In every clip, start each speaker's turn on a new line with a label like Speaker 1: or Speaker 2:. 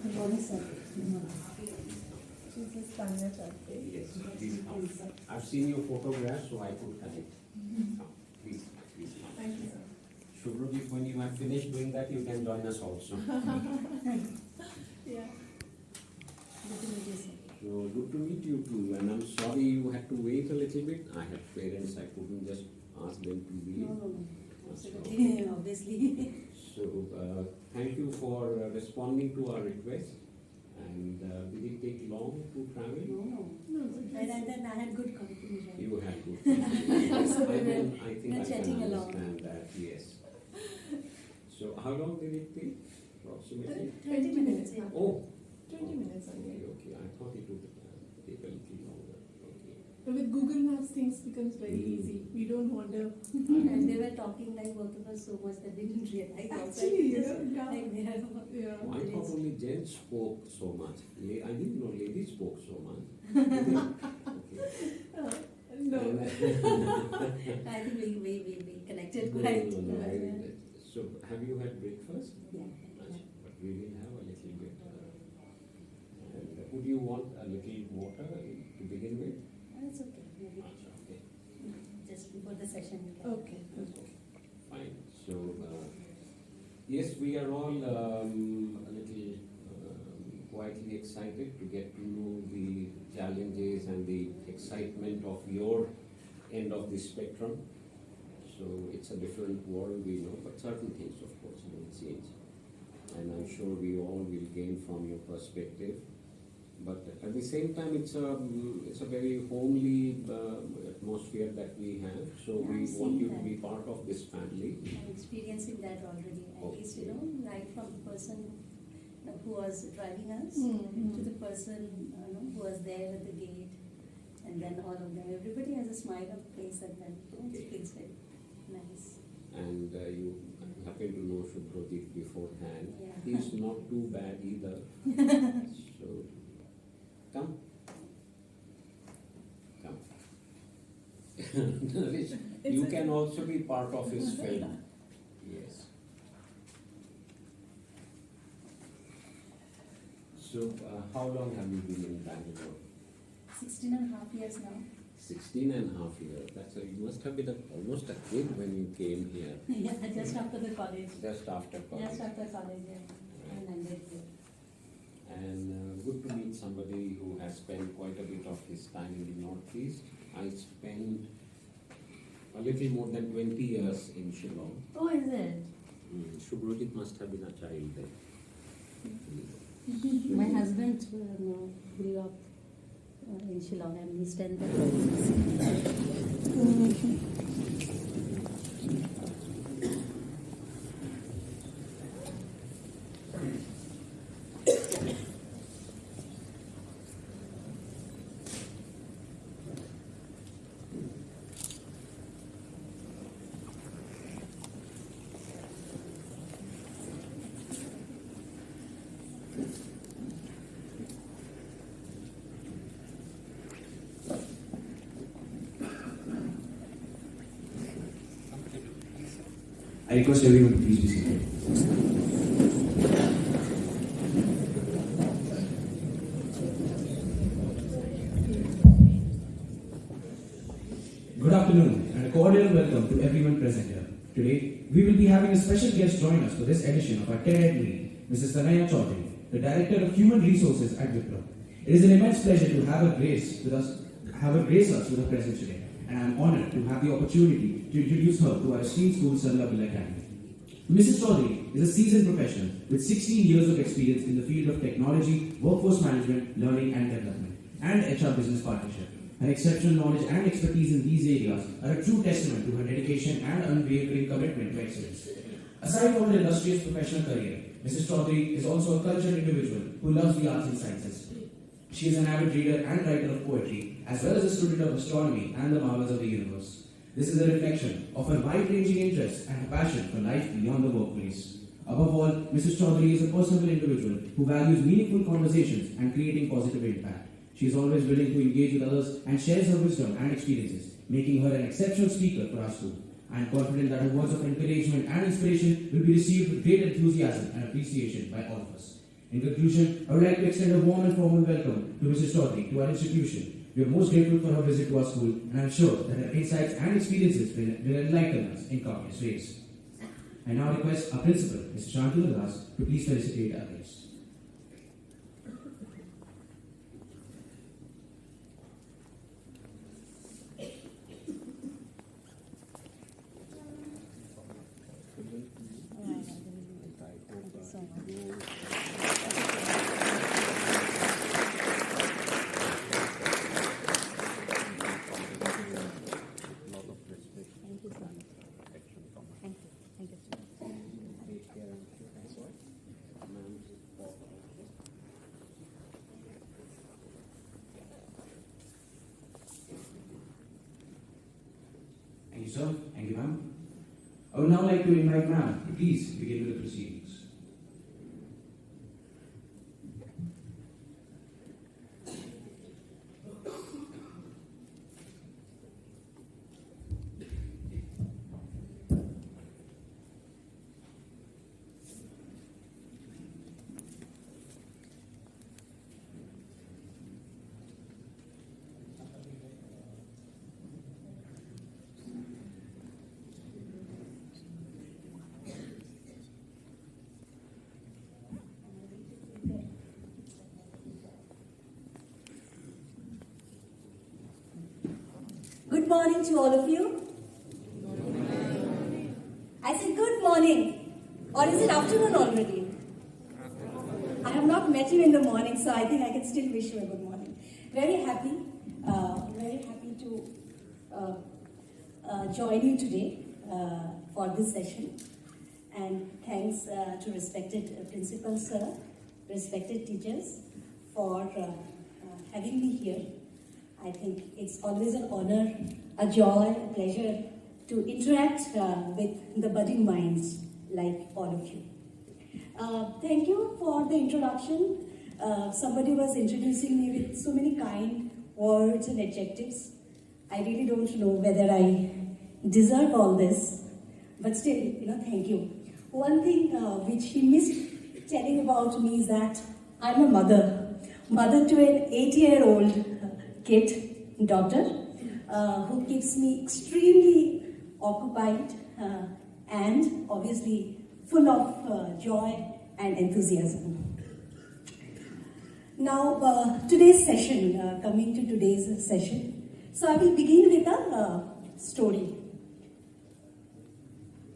Speaker 1: Good morning, sir. This is Tanaya Choudhury.
Speaker 2: Yes, please come. I've seen your photograph, so I could connect. Come, please, please come.
Speaker 1: Thank you, sir.
Speaker 2: Shubhra, when you have finished doing that, you can join us also.
Speaker 1: Yeah. Good to meet you, sir.
Speaker 2: So good to meet you too, and I'm sorry you had to wait a little bit. I had parents, I couldn't just ask them to be.
Speaker 1: No. Absolutely, obviously.
Speaker 2: So thank you for responding to our request. And did it take long to travel?
Speaker 1: No. And then I had good company, right?
Speaker 2: You had good company.
Speaker 1: So we
Speaker 2: I think
Speaker 1: were
Speaker 2: I
Speaker 1: chatting
Speaker 2: can
Speaker 1: along.
Speaker 2: understand that, yes. So how long did it take? Approximately?
Speaker 1: 20 minutes, yeah.
Speaker 2: Oh.
Speaker 3: 20 minutes only.
Speaker 2: Okay. I thought it would take a little longer. Okay.
Speaker 3: But with Google Maps, things becomes very easy. We don't wander.
Speaker 1: And they were talking like both of us so much that we didn't realize.
Speaker 3: Actually,
Speaker 1: Just
Speaker 3: yeah.
Speaker 1: like they are.
Speaker 3: Yeah.
Speaker 2: Oh, I thought only gents spoke so much. I didn't know ladies spoke so much. Did they? Okay.
Speaker 3: No.
Speaker 1: I think we connected quite.
Speaker 2: No, very
Speaker 1: well.
Speaker 2: good. So have you had breakfast?
Speaker 1: Yeah.
Speaker 2: But we will have a little bit. And would you want a little water to begin with?
Speaker 1: That's okay. Maybe
Speaker 2: Okay.
Speaker 1: just before the session.
Speaker 3: Okay.
Speaker 2: Fine. So, yes, we are all a little quietly excited to get to know the challenges and the excitement of your end of the spectrum. So, it's a different world, we know, but certain things, of course, will change. And I'm sure we all will gain from your perspective. But at the same time, it's a very homely atmosphere that we have. So
Speaker 1: Yeah,
Speaker 2: we
Speaker 1: I've
Speaker 2: want
Speaker 1: seen
Speaker 2: you to
Speaker 1: that.
Speaker 2: be part of this family.
Speaker 1: I'm experiencing that already. At least, right from the person who was driving us to the person who was there at the gate, and then all of them. Everybody has a smile of face at that. It feels very nice.
Speaker 2: And you happen to know Shubhrojit beforehand.
Speaker 1: Yeah.
Speaker 2: He's not too bad either. So come. Naresh, you can also be part of his film. Yes. So, how long have you been in Bangalore?
Speaker 1: 16 and a half years now.
Speaker 2: 16 and a half years. You must have been almost a kid when you came here.
Speaker 1: Yeah, just after the college.
Speaker 2: Just after college.
Speaker 1: Just after college, yeah. And ended here.
Speaker 2: And good to meet somebody who has spent quite a bit of his time in the Northeast. I spent a little more than 20 years in Shillong.
Speaker 1: Oh, is it?
Speaker 2: Shubhrojit must have been a child there.
Speaker 1: My husband grew up in Shillong and he's 10th.
Speaker 4: I request everyone to please be seated. Good afternoon and a cordial welcome to everyone present here. Today, we will be having a special guest join us for this edition of our TED meeting, Mrs. Tanaya Choudhury, the Director of Human Resources at Wipro. It is an immense pleasure to have her grace us with her presence today, and I am honored to have the opportunity to introduce her to our esteemed school, Sarla Bill Academy. Mrs. Choudhury is a seasoned professional with 16 years of experience in the field of technology, workforce management, learning and development, and HR business partnership. Her exceptional knowledge and expertise in these areas are a true testament to her dedication and unwavering commitment to excellence. Aside from her illustrious professional career, Mrs. Choudhury is also a cultured individual who loves the arts and sciences. She is an avid reader and writer of poetry, as well as a student of astronomy and the marvels of the universe. This is a reflection of her wide-ranging interests and her passion for life beyond the workplace. Above all, Mrs. Choudhury is a personable individual who values meaningful conversations and creating positive impact. She is always willing to engage with others and shares her wisdom and experiences, making her an exceptional speaker for our school. I am confident that her words of encouragement and inspiration will be received with great enthusiasm and appreciation by all of us. In conclusion, I would like to extend a warm and formal welcome to Mrs. Chaudhary to our institution. We are most grateful for her visit to our school, and I am sure that her insights and experiences will enlighten us in countless ways. I now request our principal, Mr. Shantanu, to please felicitate our guests. Thank you, sir. Thank you, ma'am. I would now like to invite ma'am to please begin with the proceedings.
Speaker 1: Good morning to all of you. I said good morning. Or is it afternoon already? I have not met you in the morning, so I think I can still wish you a good morning. Very happy to join you today for this session. And thanks to respected principal sir, respected teachers for having me here. I think it's always an honor, a joy, a pleasure to interact with the budding minds like all of you. Thank you for the introduction. Somebody was introducing me with so many kind words and adjectives. I really don't know whether I deserve all this, but still, thank you. One thing which he missed telling about me is that I'm a mother to an 8-year-old kid, daughter, who keeps me extremely occupied and obviously full of joy and enthusiasm. Now, today's session, coming to today's session, so I will begin with a story.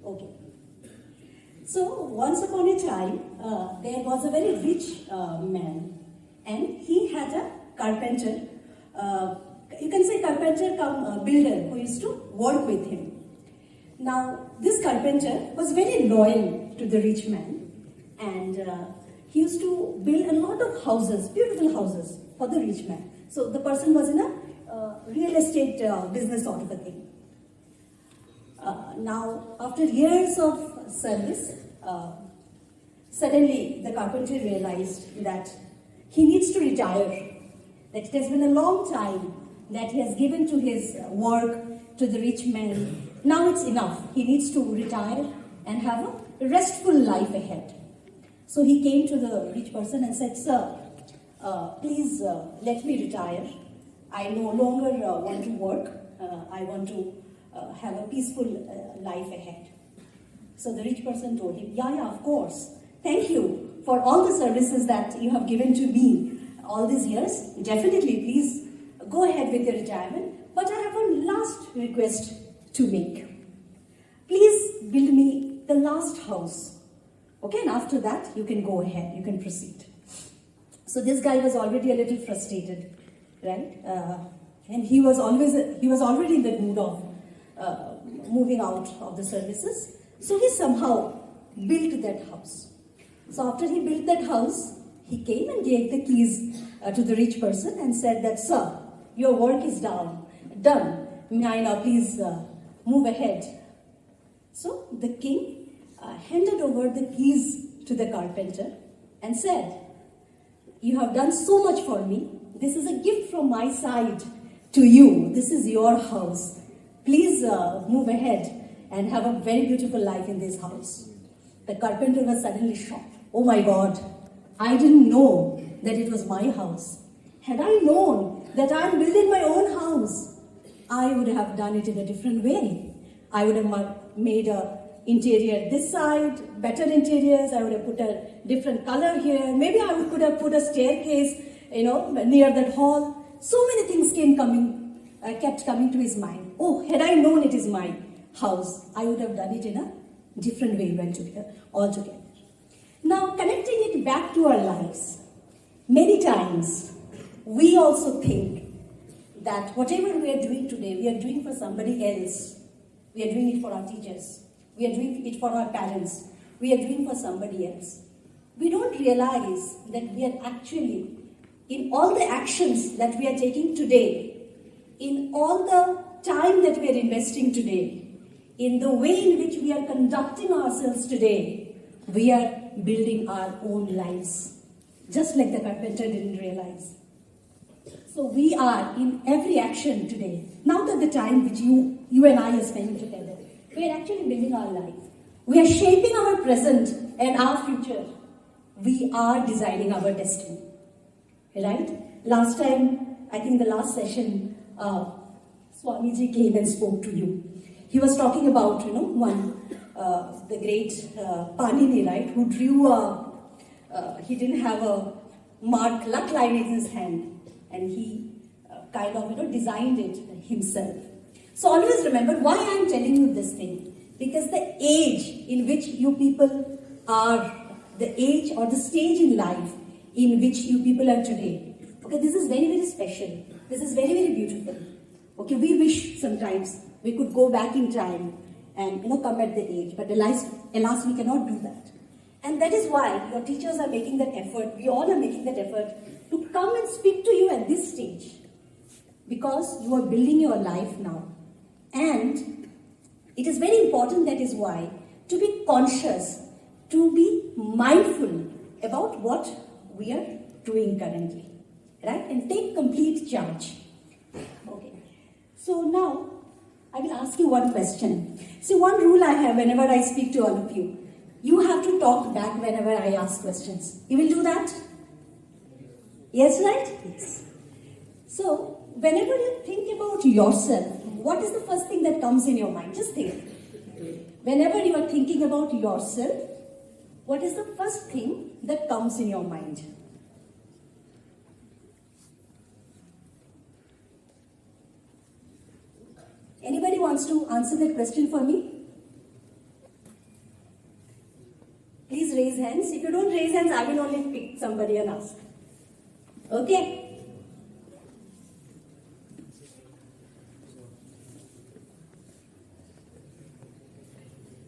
Speaker 1: Okay. So, once upon a time, there was a very rich man, and he had a carpenter. You can say carpenter come builder who used to work with him. Now, this carpenter was very loyal to the rich man, and he used to build a lot of houses, beautiful houses for the rich man. So the person was in a real estate business sort of a thing. Now, after years of service, suddenly the carpenter realized that he needs to retire. That it has been a long time that he has given to his work, to the rich man. Now it's enough. He needs to retire and have a restful life ahead. So he came to the rich person and said, "Sir, please let me retire. I no longer want to work. I want to have a peaceful life ahead." So the rich person told him, yeah, of course. Thank you for all the services that you have given to me all these years. Definitely, please go ahead with your retirement. But I have one last request to make. Please build me the last house. Okay, and after that, you can go ahead, you can proceed. So this guy was already a little frustrated, right? And he was already in the mood of moving out of the services. So he somehow built that house. So after he built that house, he came and gave the keys to the rich person and said that, "Sir, your work is done. May I now please move ahead?" So the king handed over the keys to the carpenter and said, "You have done so much for me. This is a gift from my side to you. This is your house. Please move ahead and have a very beautiful life in this house." The carpenter was suddenly shocked. "Oh my God,
Speaker 5: I didn't know that it was my house. Had I known that I'm building my own house, I would have done it in a different way. I would have made a interior this side, better interiors. I would have put a different color here. Maybe I could have put a staircase, near that hall. So many things kept coming to his mind. Oh, had I known it is my house, I would have done it in a different way altogether. Now, connecting it back to our lives, many times we also think that whatever we are doing today, we are doing for somebody else. We are doing it for our teachers. We are doing it for our parents. We are doing for somebody else. We don't realize that we are actually, in all the actions that we are taking today, in all the time that we are investing today, in the way in which we are conducting ourselves today, we are building our own lives. Just like the carpenter didn't realize. So we are in every action today, not at the time which you and I are spending together. We are actually building our life. We are shaping our present and our future. We are designing our destiny. Right? Last time, I think the last session, Swamiji came and spoke to you. He was talking about, the great Panini, right, who drew he didn't have a luck line in his hand, and he kind of, designed it himself. So always remember why I am telling you this thing. Because the age in which you people are, the age or the stage in life in which you people are today, okay, this is very, very special. This is very, very beautiful. Okay, we wish sometimes we could go back in time and, come at the age. But alas, we cannot do that. And that is why your teachers are making that effort. We all are making that effort to come and speak to you at this stage. Because you are building your life now. And it is very important, that is why, to be conscious, to be mindful about what we are doing currently. Right? And take complete charge. Okay. So now, I will ask you one question. See, one rule I have whenever I speak to all of you. You have to talk back whenever I ask questions. You will do that? Yes, right? Yes. So, whenever you think about yourself, what is the first thing that comes in your mind? Just think. Whenever you are thinking about yourself, what is the first thing that comes in your mind? Anybody wants to answer that question for me? Please raise hands. If you don't raise hands, I will only pick somebody and ask. Okay?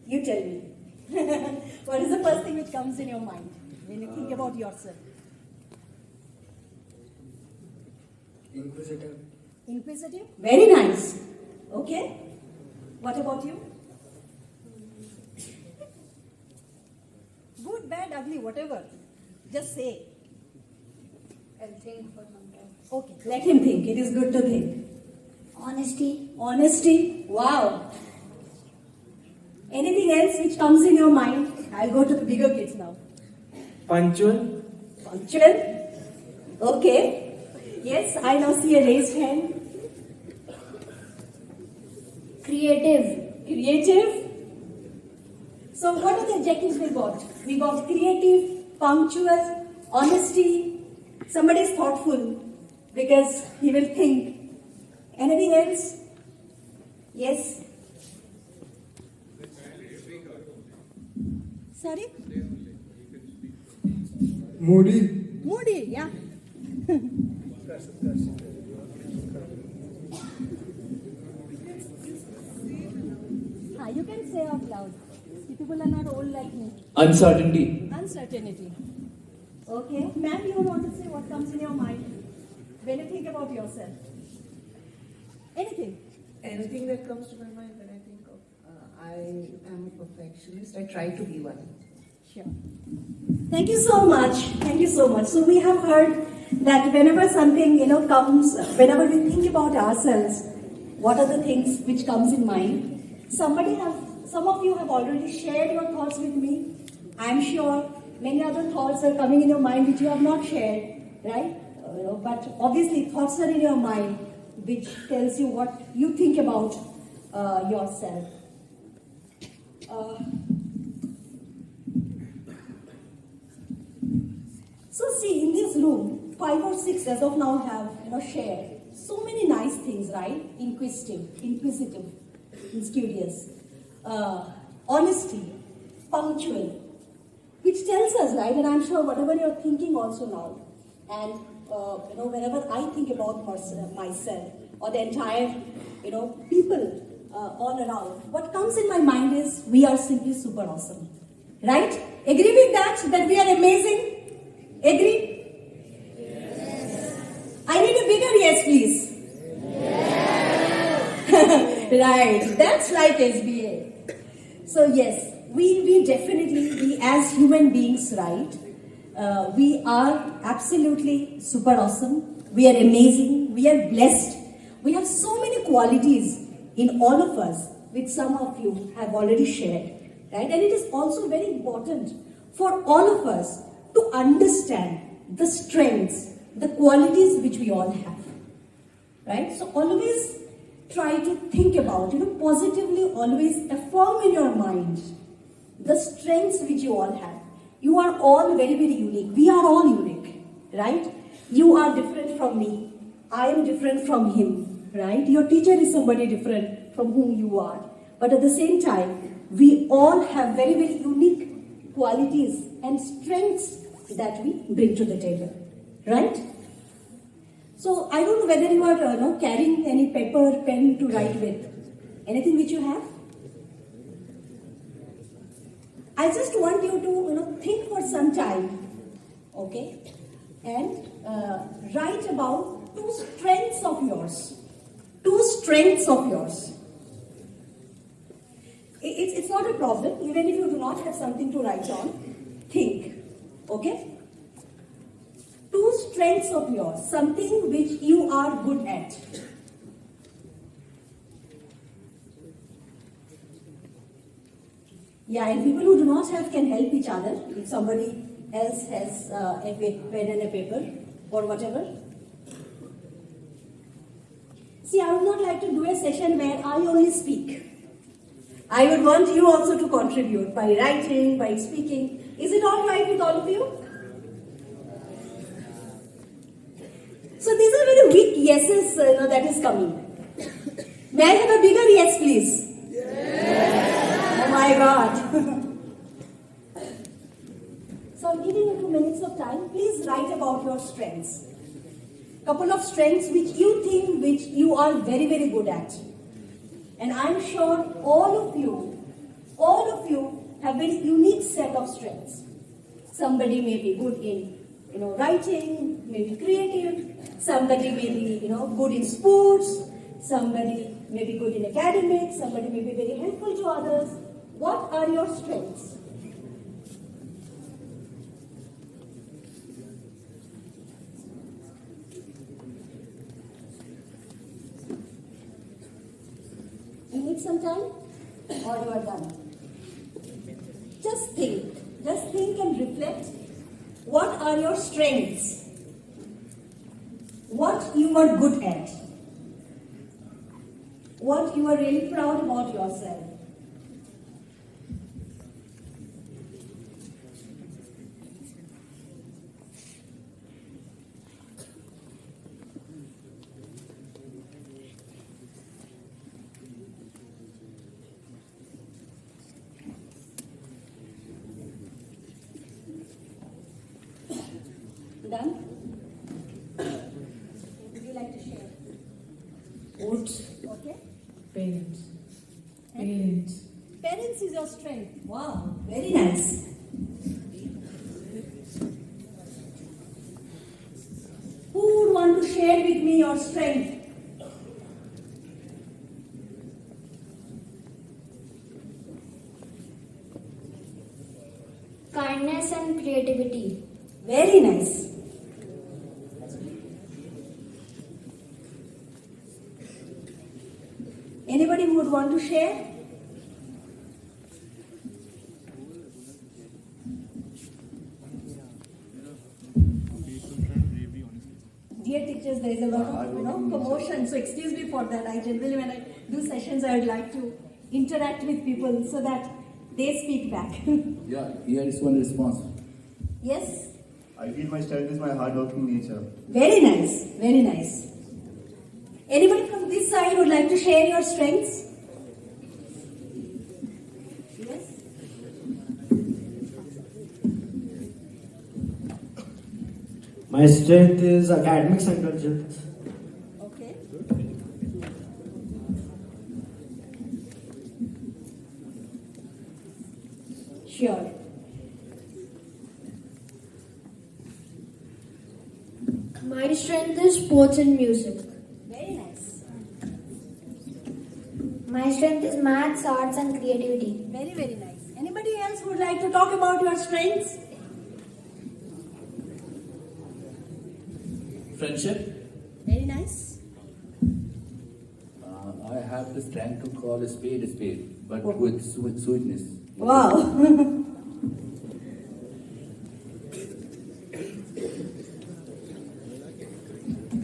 Speaker 5: You tell me. What is the first thing which comes in your mind when you think about yourself?
Speaker 6: Inquisitive.
Speaker 5: Inquisitive? Very nice. Okay. What about you? Good, bad, ugly, whatever. Just say.
Speaker 1: I'll think for some time.
Speaker 5: Okay, let him think. It is good to think.
Speaker 1: Honesty.
Speaker 5: Honesty. Wow. Anything else which comes in your mind? I'll go to the bigger kids now.
Speaker 6: Punctual.
Speaker 5: Punctual. Okay. Yes, I now see a raised hand.
Speaker 1: Creative.
Speaker 5: Creative. So what are the adjectives we got? We got creative, punctual, honesty. Somebody is thoughtful because he will think. Anything else? Yes. Sorry?
Speaker 6: Moody.
Speaker 5: Moody, yeah. You can say out loud. You people are not old like me.
Speaker 6: Uncertainty.
Speaker 5: Uncertainty. Okay. Ma'am, you want to say what comes in your mind when you think about yourself? Anything?
Speaker 7: Anything that comes to my mind when I think of, I am a perfectionist. I try to be one.
Speaker 5: Sure. Thank you so much. Thank you so much. So we have heard that whenever something, comes, whenever we think about ourselves, what are the things which comes in mind? Some of you have already shared your thoughts with me. I'm sure many other thoughts are coming in your mind which you have not shared, right? But obviously thoughts are in your mind which tells you what you think about yourself. So see, in this room, 5 or 6 as of now have shared so many nice things, right? Inquisitive, mysterious, honesty, punctual, which tells us, right? And I'm sure whatever you're thinking also now, and whenever I think about myself or the entire, people all around, what comes in my mind is we are simply super awesome, right? Agree with that? That we are amazing? Agree? I need a bigger yes, please. Yes. Right, that's like SBA. So yes, we definitely, we as human beings, right, we are absolutely super awesome. We are amazing. We are blessed. We have so many qualities in all of us, which some of you have already shared, right? And it is also very important for all of us to understand the strengths, the qualities which we all have, right? So always try to think about, positively always affirm in your mind the strengths which you all have. You are all very, very unique. We are all unique, right? You are different from me. I am different from him, right? Your teacher is somebody different from whom you are. But at the same time, we all have very, very unique qualities and strengths that we bring to the table, right? So I don't know whether you are carrying any paper, pen to write with. Anything which you have? I just want you to think for some time, okay, and write about 2 strengths of yours. 2 strengths of yours. It's not a problem, even if you do not have something to write on. Think, okay? 2 strengths of yours, something which you are good at. Yeah, and people who do not have can help each other. If somebody else has a pen and a paper or whatever. See, I would not like to do a session where I only speak. I would want you also to contribute by writing, by speaking. Is it all right with all of you? So these are very weak yeses that is coming. May I have a bigger yes, please? Yes. Oh my God. So I'm giving you 2 minutes of time. Please write about your strengths. Couple of strengths which you think which you are very, very good at. And I'm sure all of you have very unique set of strengths. Somebody may be good in writing, may be creative, somebody may be good in sports, somebody may be good in academics, somebody may be very helpful to others. What are your strengths? You need some time or you are done? Just think and reflect. What are your strengths? What you are good at? What you are really proud about yourself? Done? Would you like to share?
Speaker 3: Sports.
Speaker 5: Okay.
Speaker 3: Parents.
Speaker 5: Parents is your strength. Wow, very nice. Who would want to share with me your strength?
Speaker 8: Kindness and creativity.
Speaker 5: Very nice. Anybody who would want to share? BA teachers, there is a lot of commotion. So excuse me for that. I generally, when I do sessions, I would like to interact with people so that they speak back.
Speaker 9: Yeah, here is one response.
Speaker 5: Yes.
Speaker 9: I feel my strength is my hard-working nature.
Speaker 5: Very nice. Very nice. Anybody from this side would like to share your strengths? Yes.
Speaker 6: My strength is academics and intelligence.
Speaker 5: Okay. Sure.
Speaker 8: My strength is sports and music.
Speaker 5: Very nice.
Speaker 8: My strength is maths, arts, and creativity.
Speaker 5: Very, very nice. Anybody else who would like to talk about your strengths?
Speaker 9: Friendship.
Speaker 5: Very nice.
Speaker 9: I have the strength to call a spade, but with sweetness.
Speaker 5: Wow.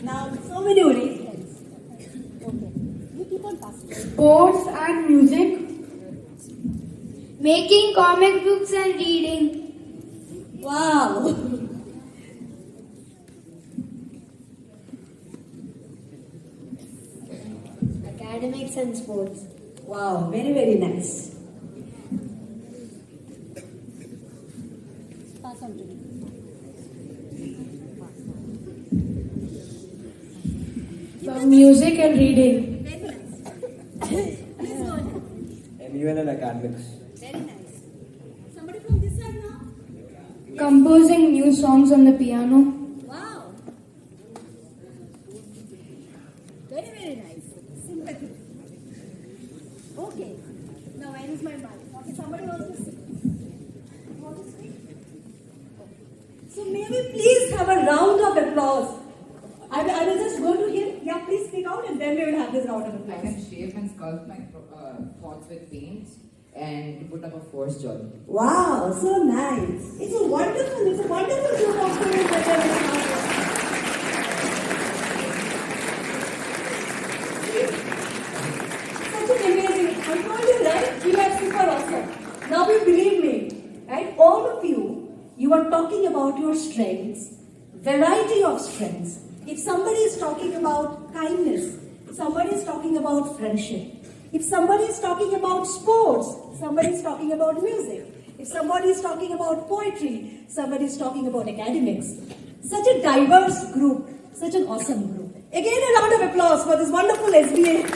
Speaker 5: Now, so many raised hands. Okay. You keep on passing.
Speaker 8: Sports and music. Making comic books and reading.
Speaker 5: Wow.
Speaker 8: Academics and sports.
Speaker 5: Wow, very, very nice. Pass on to me.
Speaker 8: Music and reading.
Speaker 5: Very nice. Please go ahead.
Speaker 6: MUN and academics.
Speaker 5: Very nice. Somebody from this side now?
Speaker 8: Composing new songs on the piano.
Speaker 5: Wow. Very, very nice. Sympathy. Okay. Now where is my mic? Okay, somebody wants to speak. You want to speak? So may we please have a round of applause. I will just go to here. Yeah, please speak out and then we will have this round of
Speaker 10: I
Speaker 5: applause.
Speaker 10: can shape and sculpt my thoughts with paints and put up a force joy.
Speaker 5: Wow, so nice. It's a wonderful group of students that are in Such an amazing. I told you, right? You are super awesome. Now you believe me, right? All of you are talking about your strengths, variety of strengths. If somebody is talking about kindness, somebody is talking about friendship. If somebody is talking about sports, somebody is talking about music. If somebody is talking about poetry, somebody is talking about academics. Such a diverse group, such an awesome group. Again, a round of applause for this wonderful SBA.